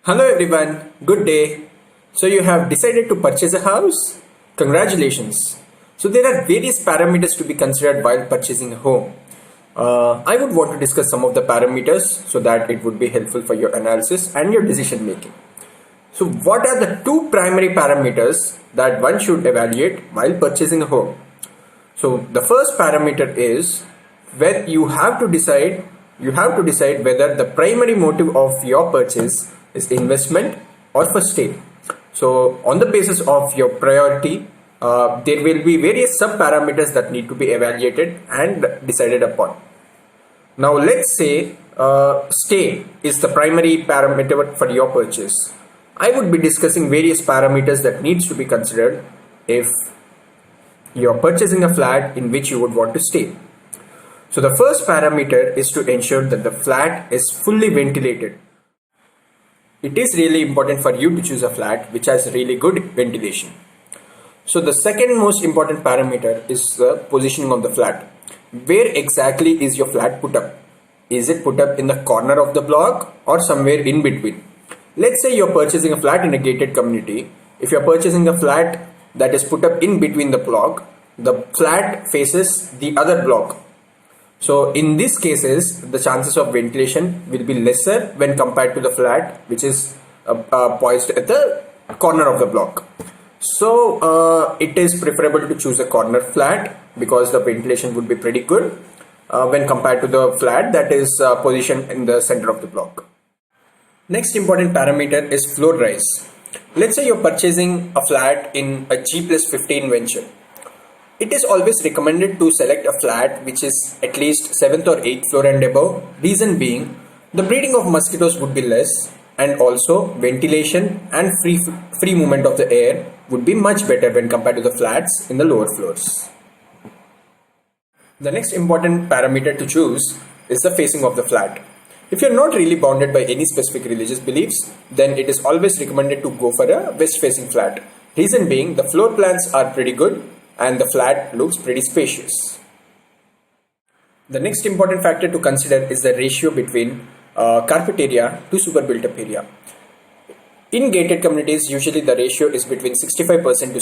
Hello everyone, good day. So you have decided to purchase a house? Congratulations. So there are various parameters to be considered while purchasing a home. I would want to discuss some of the parameters so that it would be helpful for your analysis and your decision making. So what are the two primary parameters that one should evaluate while purchasing a home? So the first parameter is where you have to decide whether the primary motive of your purchase is investment or for stay. So on the basis of your priority, there will be various sub parameters that need to be evaluated and decided upon. Now let's say stay is the primary parameter for your purchase. I would be discussing various parameters that needs to be considered if you're purchasing a flat in which you would want to stay. So the first parameter is to ensure that the flat is fully ventilated. It is really important for you to choose a flat which has really good ventilation. So the second most important parameter is the positioning of the flat. Where exactly is your flat put up? Is it put up in the corner of the block or somewhere in between? Let's say you're purchasing a flat in a gated community. If you're purchasing a flat that is put up in between the block, the flat faces the other block. So in these cases, the chances of ventilation will be lesser when compared to the flat which is poised at the corner of the block. So it is preferable to choose a corner flat because the ventilation would be pretty good when compared to the flat that is positioned in the center of the block. Next important parameter is floor rise. Let's say you're purchasing a flat in a G+15 venture. It is always recommended to select a flat which is at least 7th or 8th floor and above. Reason being, the breeding of mosquitoes would be less and also ventilation and free movement of the air would be much better when compared to the flats in the lower floors. The next important parameter to choose is the facing of the flat. If you're not really bounded by any specific religious beliefs, then it is always recommended to go for a west facing flat. Reason being, the floor plans are pretty good and the flat looks pretty spacious. The next important factor to consider is the ratio between carpet area to super built up area. In gated communities, usually the ratio is between 65% to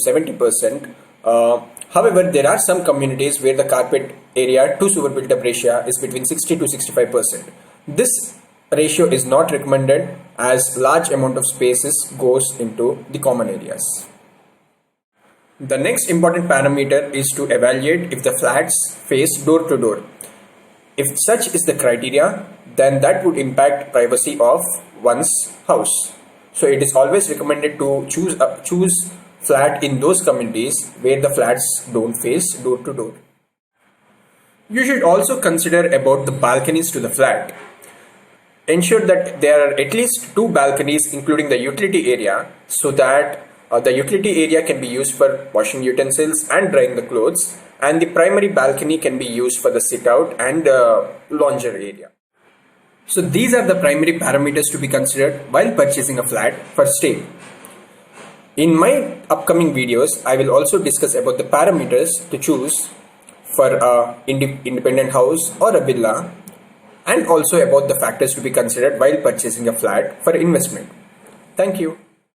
70%. However, there are some communities where the carpet area to super built up ratio is between 60 to 65%. This ratio is not recommended as large amount of spaces goes into the common areas. The next important parameter is to evaluate if the flats face door to door. If such is the criteria, then that would impact privacy of one's house. So it is always recommended to choose flat in those communities where the flats don't face door to door. You should also consider about the balconies to the flat. Ensure that there are at least 2 balconies including the utility area so that the utility area can be used for washing utensils and drying the clothes, and the primary balcony can be used for the sit out and laundry area. So these are the primary parameters to be considered while purchasing a flat for stay. In my upcoming videos, I will also discuss about the parameters to choose for an independent house or a villa, and also about the factors to be considered while purchasing a flat for investment. Thank you.